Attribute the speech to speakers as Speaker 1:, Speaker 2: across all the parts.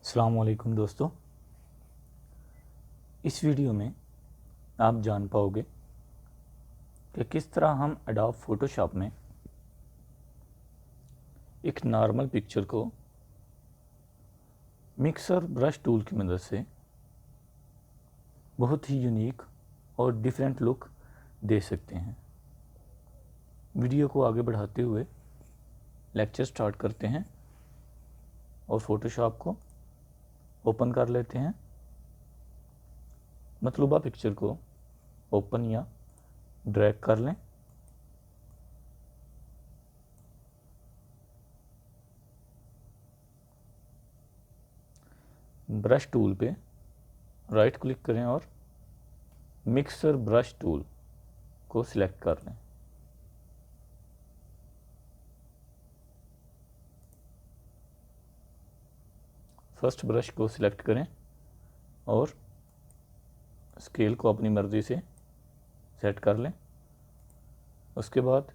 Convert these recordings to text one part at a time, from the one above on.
Speaker 1: अस्सलाम वालेकुम दोस्तों, इस वीडियो में आप जान पाओगे कि किस तरह हम एडोब फोटोशॉप में एक नॉर्मल पिक्चर को मिक्सर ब्रश टूल की मदद से बहुत ही यूनिक और डिफरेंट लुक दे सकते हैं। वीडियो को आगे बढ़ाते हुए लेक्चर स्टार्ट करते हैं और फोटोशॉप को ओपन कर लेते हैं। मतलूबा पिक्चर को ओपन या ड्रैग कर लें। ब्रश टूल पे राइट क्लिक करें और मिक्सर ब्रश टूल को सिलेक्ट कर लें। फर्स्ट ब्रश को सिलेक्ट करें और स्केल को अपनी मर्ज़ी से सेट कर लें। उसके बाद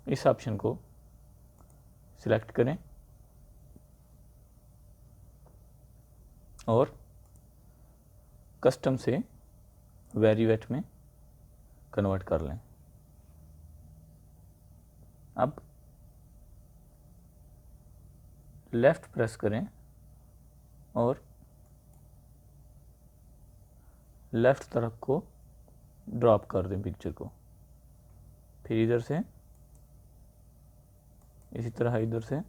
Speaker 1: इस ऑप्शन को सिलेक्ट करें और कस्टम से वेरीवेट में कन्वर्ट कर लें। अब लेफ़्ट प्रेस करें और लेफ़्ट तरफ को ड्रॉप कर दें पिक्चर को। फिर इधर से इसी तरह इधर से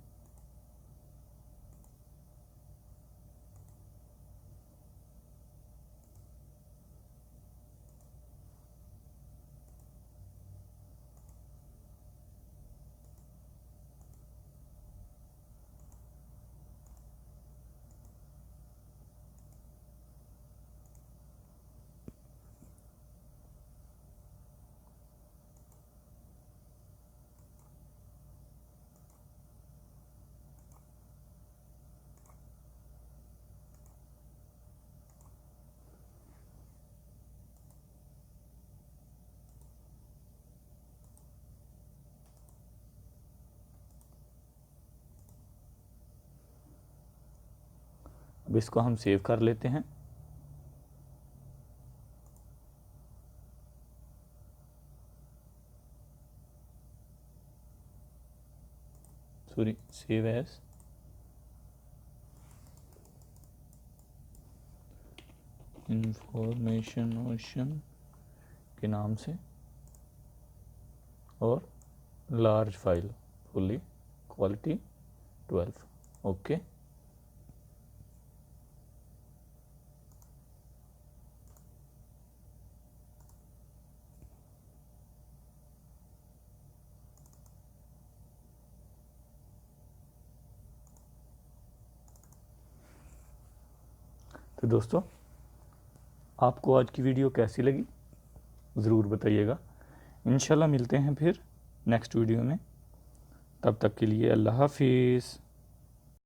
Speaker 1: अब इसको हम सेव कर लेते हैं। सेव एज इंफॉर्मेशन ओशन के नाम से और large file fully quality 12। Okay. तो दोस्तों, आपको आज की वीडियो कैसी लगी ज़रूर बताइएगा। इंशाल्लाह मिलते हैं फिर नेक्स्ट वीडियो में। तब तक के लिए अल्लाह हाफिज़।